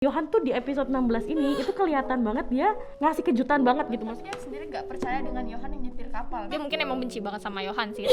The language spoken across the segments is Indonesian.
Yohan tuh di episode 16 ini itu kelihatan banget dia ngasih kejutan banget gitu mas. Dia sendiri nggak percaya dengan Yohan yang nyetir kapal. Dia mungkin emang benci banget sama Yohan sih.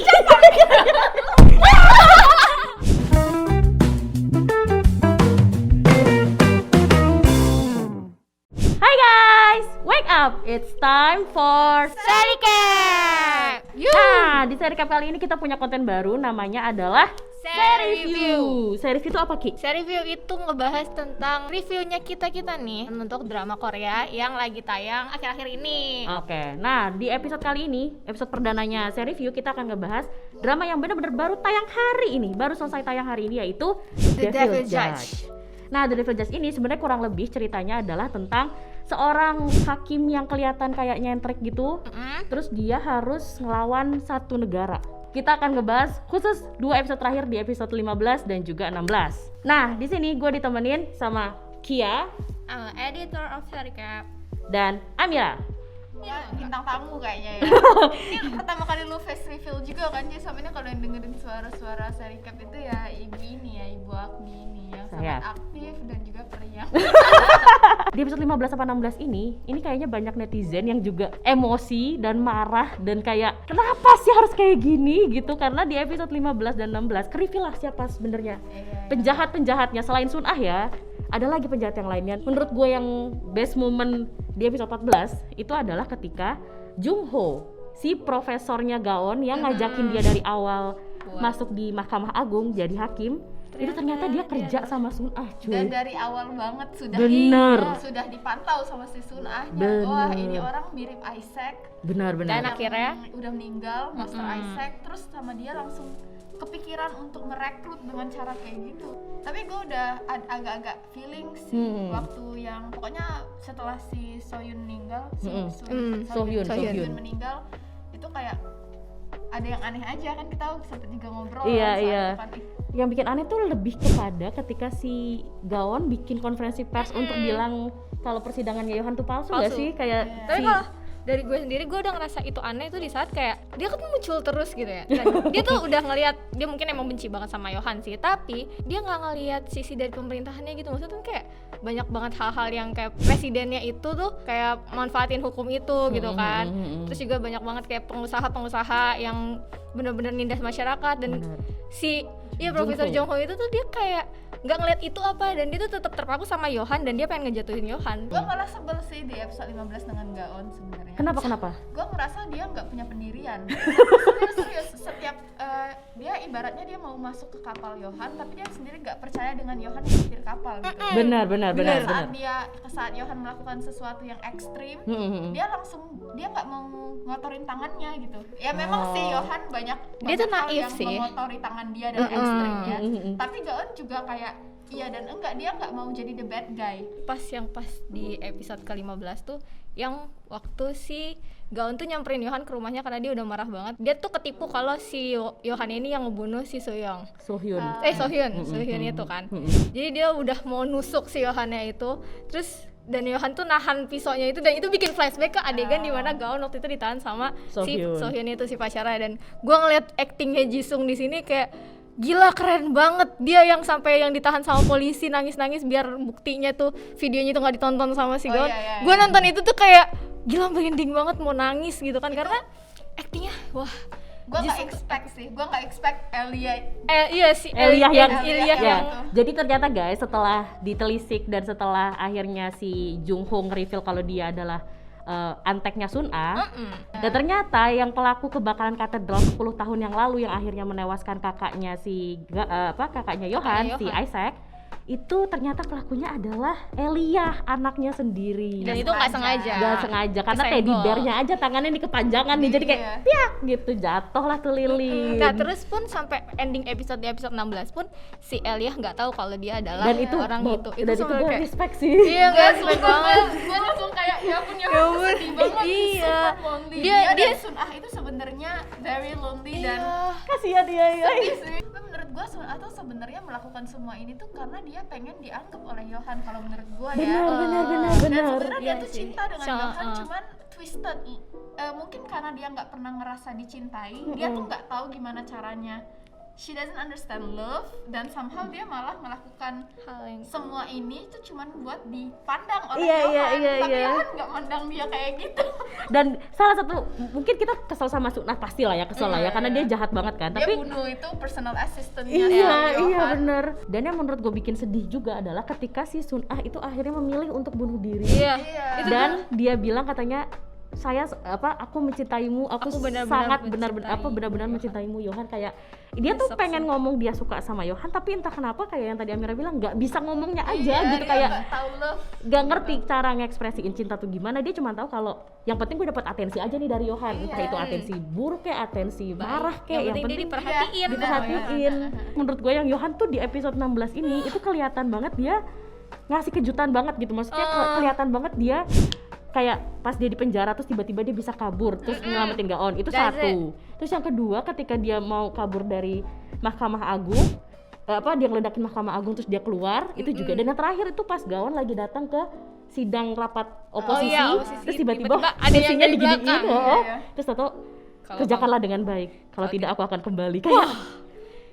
Hai guys, wake up! It's time for Sericap! Nah, di Sericap kali ini kita punya konten baru namanya adalah Seriview. Seriview itu apa Ki? Seriview itu ngebahas tentang reviewnya kita nih untuk drama Korea yang lagi tayang akhir-akhir ini. Oke, nah di episode kali ini, episode perdananya Seriview, kita akan ngebahas drama yang benar-benar baru tayang hari ini, baru selesai tayang hari ini, yaitu The Devil Judge. Nah, The Devil Judge ini sebenarnya kurang lebih ceritanya adalah tentang seorang hakim yang kelihatan kayak nyentrik gitu, terus dia harus ngelawan satu negara. Kita akan ngebahas khusus 2 episode terakhir di episode 15 dan juga 16. Nah, di sini gue ditemenin sama Kia, Editor of Sericap, dan Amira. Ya, bintang tamu kayaknya ya. Ini pertama kali lu face reveal juga kan, jadi sama ini kalau yang dengerin suara-suara Sericap itu ya ibu ini ya, ibu Agni ini yang sangat aktif dan juga periang. Di episode 15 sampai 16 ini kayaknya banyak netizen yang juga emosi dan marah dan kayak kenapa sih harus kayak gini gitu, karena di episode 15 dan 16 ke-reveal lah siapa sebenarnya penjahat-penjahatnya selain Sun Ah ya. Ada lagi penjahat yang lainnya. Menurut gue yang best moment di episode 14 itu adalah ketika Jung Ho, si profesornya Gaon yang ngajakin dia dari awal masuk di Mahkamah Agung jadi hakim, itu ternyata dia kerja sama Sun Ah cuy. Dan dari awal banget sudah sudah dipantau sama si Sun Ah. Wah, ini orang mirip Isaac. Benar-benar. Dan akhirnya udah meninggal, Master Isaac, terus sama dia langsung kepikiran untuk merekrut dengan cara kayak gitu. Tapi gue udah agak-agak feeling sih waktu yang pokoknya setelah si Sohyun meninggal, Sohyun meninggal, itu kayak ada yang aneh aja kan, kita sempat juga ngobrol iya. Yang bikin aneh tuh lebih kepada ketika si Gaon bikin konferensi pers untuk bilang kalau persidangannya Yohan tuh palsu. Gak sih kayak Tapi kalau dari gue sendiri, gue udah ngerasa itu aneh tuh di saat kayak dia kan muncul terus gitu ya. Dan dia tuh udah ngelihat, dia mungkin emang benci banget sama Yohan sih, tapi dia nggak ngelihat sisi dari pemerintahannya gitu. Maksudnya tuh kayak banyak banget hal-hal yang kayak presidennya itu tuh kayak manfaatin hukum itu gitu kan. Terus juga banyak banget kayak pengusaha-pengusaha yang benar-benar nindas masyarakat dan Profesor Jung Ho itu tuh dia kayak nggak ngeliat itu apa, dan dia tuh tetap terpaku sama Yohan dan dia pengen ngejatuhin Yohan. Gue malah sebel sih di episode 15 dengan Gaon sebenarnya. Kenapa? Gue ngerasa dia nggak punya pendirian. Serius, setiap dia ibaratnya dia mau masuk ke kapal Yohan, tapi dia sendiri nggak percaya dengan Yohan yang nyetir kapal gitu. Benar. Saat Yohan melakukan sesuatu yang ekstrim, dia nggak mau ngotorin tangannya gitu. Ya memang sih Yohan banyak tuh hal naif yang sih, mengotori tangan dia dan ekstrimnya. Tapi Gaon juga kayak iya dan enggak, dia nggak mau jadi the bad guy. Pas di episode ke-15 tuh yang waktu si Gaon tuh nyamperin Yohan ke rumahnya karena dia udah marah banget. Dia tuh ketipu kalau si Yohan ini yang ngebunuh si Sohyun itu kan. Jadi dia udah mau nusuk si Yohannya itu. Terus dan Yohan tuh nahan pisaunya itu, dan itu bikin flashback ke adegan di mana Gaon waktu itu ditahan sama si Sohyun itu, si pacarnya. Dan gua ngeliat actingnya Jisung di sini kayak gila, keren banget. Dia yang sampai yang ditahan sama polisi nangis-nangis biar buktinya tuh videonya tuh nggak ditonton sama si Gaon. Gue nonton itu tuh kayak gila, merinding banget, mau nangis gitu kan, karena actingnya wah. Gue nggak expect Elia. Elia yang Jadi ternyata guys, setelah ditelisik dan setelah akhirnya si Jung Ho nge-reveal kalau dia adalah anteknya Sun Ah, dan ternyata yang pelaku kebakaran katedral 10 tahun yang lalu yang akhirnya menewaskan kakaknya kakaknya Yohan, si Isaac, itu ternyata pelakunya adalah Elia, anaknya sendiri. Dan itu nggak sengaja karena teddy bear-nya aja tangannya di kepanjangan nih, jadi kayak piak gitu, jatuh lah tuh lilin. Nah terus pun sampai ending episode 16 pun si Elia nggak tahu kalau dia adalah orang itu. Dan itu gue respect sih. Iya, nggak respect banget. Gue langsung kayak ya punya sedih banget. Iya. Lonely. Dia Sun Ah itu sebenarnya very lonely dan kasihan dia. Tapi menurut gue Sun Ah tuh sebenarnya melakukan semua ini tuh karena dia pengen dianggap oleh Yohan, kalau menurut gue ya. Benar. Dan sebenarnya dia tuh cinta dengan Yohan, cuman twisted. Mungkin karena dia nggak pernah ngerasa dicintai, dia tuh nggak tahu gimana caranya she doesn't understand love, dan somehow dia malah melakukan Hal yang semua ini itu cuman buat dipandang oleh Iya, Yohan, iya, tapi iya. Yohan nggak mandang dia kayak gitu. Dan salah satu mungkin kita kesel sama Sunah pastilah ya, kesel lah ya, karena dia jahat banget kan. Dia Tapi bunuh itu personal assistant-nya iya, si iya Yohan. bener. Dan yang menurut gue bikin sedih juga adalah ketika si Sunah itu akhirnya memilih untuk bunuh diri. iya Iya. itu Dan dia bilang katanya aku mencintaimu, aku Aku benar-benar sangat mencintai benar-benar mencintaimu Yohan. Kayak dia tuh Nyesek pengen sih. ngomong dia suka sama Yohan, tapi entah kenapa kayak yang tadi Amira bilang nggak bisa ngomongnya aja Iya, gitu, dia kayak nggak tahu love. nggak ngerti cara ngekspresiin cinta tuh gimana. Dia cuma tahu kalau yang penting gue dapat atensi aja nih dari Yohan, entah Iya. itu atensi buruk kayak atensi marah kayak, yang penting dia diperhatiin Iya, diperhatiin. Menurut gue yang Yohan tuh di episode 16 ini itu kelihatan banget dia ngasih kejutan banget gitu, maksudnya kelihatan banget dia kayak pas dia di penjara terus tiba-tiba dia bisa kabur terus nyelamatin Gaon, itu That's satu. Terus yang kedua ketika dia mau kabur dari Mahkamah Agung, dia ngeledakin Mahkamah Agung terus dia keluar, itu juga. Dan yang terakhir itu pas Gaon lagi datang ke sidang rapat oposisi, iya, oposisi. terus tiba-tiba Tiba-tiba ada yang kursinya dari diginiin, belakang. Iya. terus tau Kalau kerjakanlah dengan baik, kalau tidak aku akan kembali. Kayak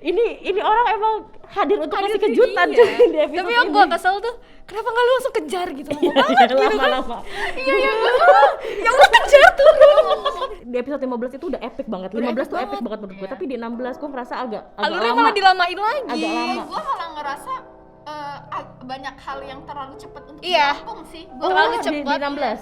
ini orang emang hadir untuk Hadir kasih tuh kejutan iya. coy di episode Tapi yang ini. gua kesel tuh kenapa nggak lu langsung kejar gitu, lama Iya, banget gitu kan. lama-lama. Iya ya udah kejar tuh. Di episode 15 itu udah epic banget. 15 tuh epic banget menurut gue, Iya. tapi di 16 gue ngerasa agak Alurnya lama. malah dilamain lagi. Agak lama. Gue malah ngerasa banyak hal yang terlalu cepet untuk Iya. dirampung sih. Oh, terlalu di cepet. 16.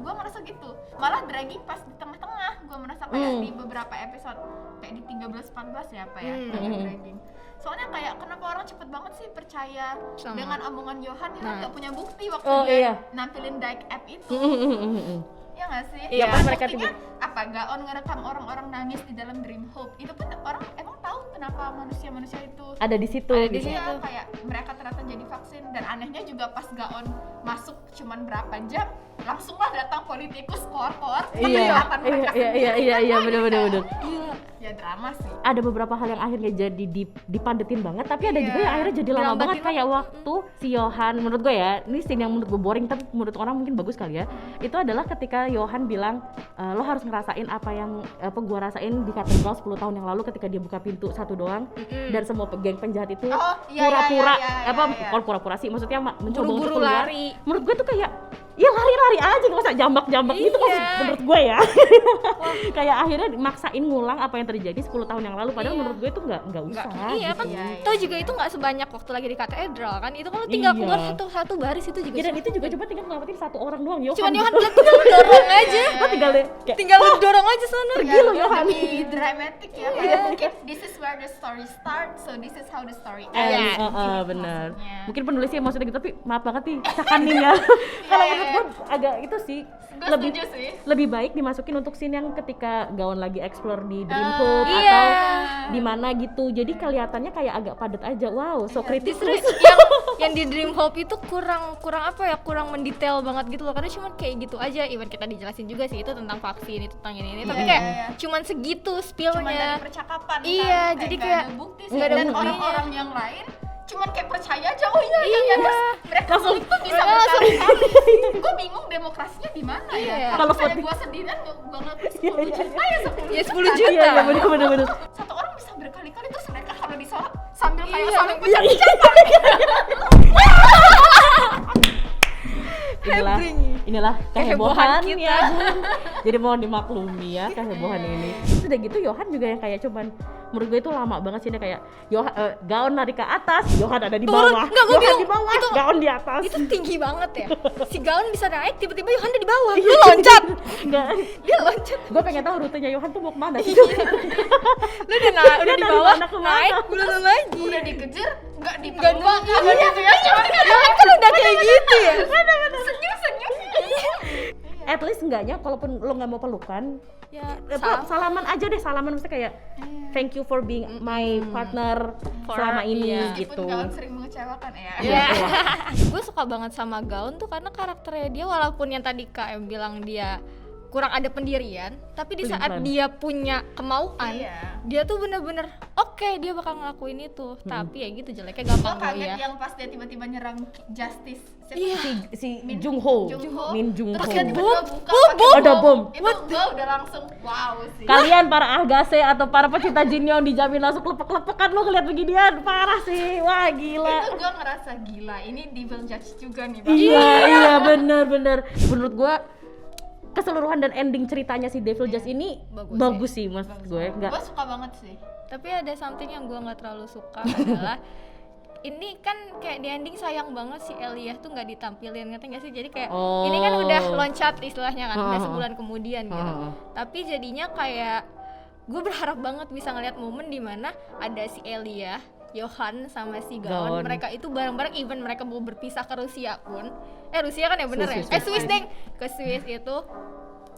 Gue ngerasa gitu. Malah dragging pas di tengah-tengah. Gue merasa kayak di beberapa episode kayak di 13-14 ya apa ya, agak dragging. Soalnya kayak kenapa orang cepet banget sih percaya Sama. dengan omongan Yohan. Yohan Nah. nggak punya bukti waktu Oh, dia iya. nampilin Dyke App itu. Ya nggak sih? Iya, Pas pas mereka buktinya apa? Gaon ngerekam orang-orang nangis di dalam Dream Hope. Itu pun orang emang tahu kenapa manusia-manusia itu Ada di situ Ada di gitu. situ. iya, kayak mereka ternyata jadi vaksin. Dan anehnya juga pas Gaon masuk cuman berapa jam langsunglah datang politikus koar-koar Iya, iya, bener. Iya, ya drama sih. Ada beberapa hal yang akhirnya jadi dipadetin banget, tapi ada Iya. juga yang akhirnya jadi lama Dilambatin banget. Kayak waktu si Yohan, menurut gue ya, ini scene yang menurut gue boring tapi menurut orang mungkin bagus kali ya. Itu adalah ketika Yohan bilang lo harus ngerasain apa yang gue rasain di katedral 10 tahun yang lalu ketika dia buka pintu satu doang dan semua geng penjahat itu Oh, iya, pura-pura iya, iya. bukan pura-pura sih, maksudnya mencoba untuk Buru-buru keluar. lari. Menurut gue tuh kayak ya lari-lari aja, gak usah jambak-jambak gitu Iya. menurut gue ya. Kayak akhirnya maksain ngulang apa yang terjadi 10 tahun yang lalu, padahal Iya. menurut gue itu nggak usah. Iya kan, Iya, iya. tau juga itu nggak sebanyak waktu lagi di katedral kan, itu kalau tinggal Iya. keluar satu baris itu juga Ya, dan itu juga cuma tinggal ngelapatin satu orang doang, Yohan. cuman Yohan gitu. tinggal dorong aja, Lo tinggal deh kayak tinggal dorong aja sana. pergi lo Yohan. Lebih dramatic ya, kayak mungkin this is where the story starts, so this is how the story ends. Bener. Maksudnya. Mungkin penulisnya maksudnya gitu, tapi maaf banget nih, cakanin ya. Kalau Iya, menurut iya. gue agak itu sih Gue lebih setuju sih. lebih baik dimasukin untuk scene yang ketika Gaon lagi explore di Dream Hope iya. atau di mana gitu. Jadi kelihatannya kayak agak padat aja. Wow, so kritis Justru terus. yang di Dream Hope itu kurang apa ya, kurang mendetail banget gitu loh, karena cuman kayak gitu aja. Even kita dijelasin juga sih itu tentang vaksin, itu tentang ini tapi Iya, kayak iya. cuman segitu Cuman dari spillnya. percakapan Iya, kan, jadi nggak kayak ada bukti sih. nggak ada Dan buktinya. orang-orang yang lain cuman kayak percaya aja, oh iya iya, Iya. terus mereka Langsung- tuh bisa mereka langsung- berkali-kali. Gue bingung demokrasinya di mana ya. Iya. Kalau Kalau misalnya voting- gue sendirian gue ngelakuin Iya, 10 iya, juta ya 10 Ya 10 juta. juta. Iya, bener. Satu orang bisa berkali-kali terus mereka kalau disolat sambil kayak Iya. saling Iya, inilah kehebohan Kehebohan kita. ya. Jadi mohon dimaklumi ya kehebohan ini. Terus udah gitu Yohan juga yang kayak cuman menurut gue itu lama banget sih, dia kayak Gaon lari ke atas, Yohan ada di Turun. bawah. Nggak, gue Yohan bingung. di bawah, Itu- Gaon di atas. Itu tinggi banget ya. Si Gaon bisa naik, tiba-tiba Yohan ada di bawah. Dia loncat. Enggak. Dia loncat. Gue pengen tahu rutenya Yohan tuh mau kemana sih. Lu udah Udah di dari bawah, mana ke mana? naik, belum lagi. udah dikejar nggak Nggak dipeluk di- nggak gitu ya, cuman Yohan kan udah kayak gitu ya. senyum. At least enggaknya kalaupun lo nggak mau pelukan, Ya, salaman aja deh, salaman maksudnya kayak thank you for being my partner For- selama ini iya. gitu. Meskipun Gaon sering mengecewakan ya. Ya. Gue suka banget sama Gaon tuh karena karakternya dia, walaupun yang tadi KM bilang dia kurang ada pendirian, tapi di saat Pelin-pelan. dia punya kemauan, Iya. dia tuh bener-bener oke, dia bakal ngelakuin itu. Tapi ya gitu, jeleknya Gue gampang kaget ya. yang pas dia tiba-tiba nyerang Justice. Siapa? Iya. si Min Jung Ho, Jung-ho. Min Jung Terus Ho. dia tiba-tiba buka Bom, pakai ada bom. Itu gue udah langsung wow sih. Kalian para ahgase atau para pecinta Jinyoung dijamin langsung lepek-lepekan lo ngeliat beginian, parah sih, wah gila. Itu gue ngerasa gila, ini Devil Judge juga nih Bang. Iya bener. Menurut gue keseluruhan dan ending ceritanya si Devil Judge ini Bagus bagus sih mas gue. Enggak. Gue suka banget sih. Tapi ada something yang gue nggak terlalu suka adalah ini kan kayak di ending sayang banget si Elijah tuh nggak ditampilin, ngerti nggak sih? Jadi kayak ini kan udah loncat istilahnya kan, udah sebulan kemudian gitu. Tapi jadinya kayak gue berharap banget bisa ngeliat momen dimana ada si Elijah, Yohan sama si Gaon. Gaon, mereka itu bareng-bareng, even mereka mau berpisah ke Rusia pun, Rusia kan ya bener Swiss, ya? Swiss. Swiss deng, ke Swiss itu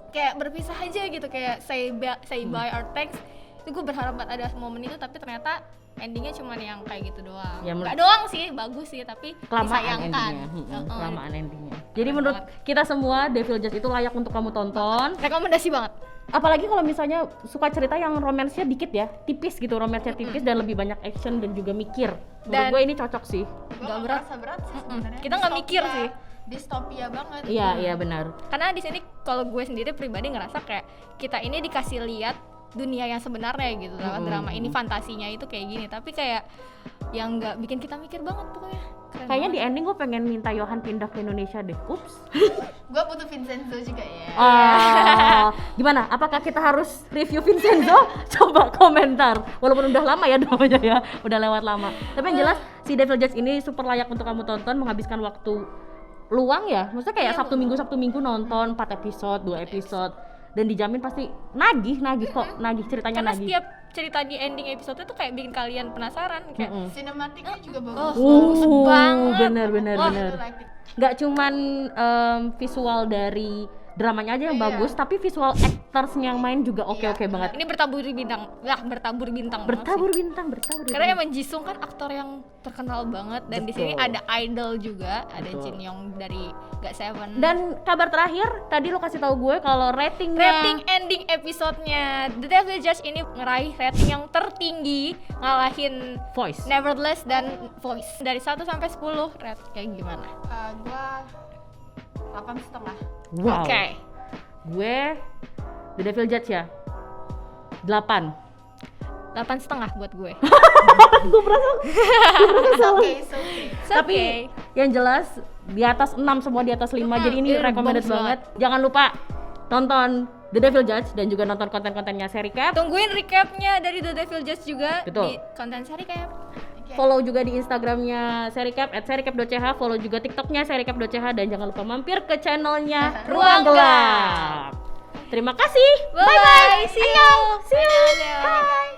kayak berpisah aja gitu, kayak say bye or thanks. Itu gue berharap banget ada momen itu, tapi ternyata endingnya cuman yang kayak gitu doang. Ya, Nggak doang sih, bagus sih, tapi Kelamaan disayangkan. endingnya. Kelamaan endingnya. Jadi menurut kita semua Devil Judge itu layak untuk kamu tonton. Rekomendasi banget. Apalagi kalau misalnya suka cerita yang romansnya dikit ya, tipis gitu, romansnya tipis dan lebih banyak action dan juga mikir. Menurut Dan- gue ini cocok sih. Gue Nggak gak berat. merasa berat sih sebenarnya. Kita nggak mikir sih. Distopia banget. Iya benar. Karena di sini kalau gue sendiri pribadi ngerasa kayak kita ini dikasih lihat dunia yang sebenarnya gitu lewat drama ini, fantasinya itu kayak gini, tapi kayak yang nggak bikin kita mikir banget pokoknya. Keren Kayaknya di banget. ending gue pengen minta Yohan pindah ke Indonesia deh. Ups. Gue butuh Vincenzo juga ya. Gimana? Apakah kita harus review Vincenzo? Coba komentar. Walaupun udah lama ya dramanya ya, udah lewat lama. Tapi yang jelas si Devil Judge ini super layak untuk kamu tonton, menghabiskan waktu luang ya. Maksudnya kayak Sabtu Minggu nonton 4 episode, 2 episode dan dijamin pasti nagih kok, nagih ceritanya Karena nagih. setiap cerita di ending episode itu kayak bikin kalian penasaran kayak Sinematiknya juga oh, bagus. bagus banget. bener. Wah, I like it. Nggak cuman visual dari dramanya aja yang Iya. bagus, tapi visual actors-nya yang main juga oke-oke Iya, banget. Ini bertabur bintang banget sih. Bertabur bintang. Karena emang Jisung kan aktor yang terkenal banget, dan di sini Betul. ada idol juga, ada Betul. Jin Young dari GOT7. Dan kabar terakhir, tadi lo kasih tahu gue kalau ratingnya rating ending episodenya The Devil Judge ini ngeraih rating yang tertinggi, ngalahin Voice. Nevertheless dan Voice. Dari 1 sampai 10 rate kayak gimana? Gue 8,5. Wow. Oke. Gue The Devil Judge ya. 8. 8,5 buat gue. Gue merasa It's okay. It's tapi okay. yang jelas di atas 6, semua di atas 5. Jadi ini ini recommended bagus banget. Jangan lupa tonton The Devil Judge dan juga nonton konten-kontennya Sericap. Tungguin recapnya dari The Devil Judge juga Betul. di konten Sericap. Follow juga di Instagramnya Sericap @sericap.ch, follow juga TikToknya sericap.ch dan jangan lupa mampir ke channelnya Ruang Ruang Gelap. Terima kasih. Bye bye. See you. See you. Annyeonghaseyo. Bye.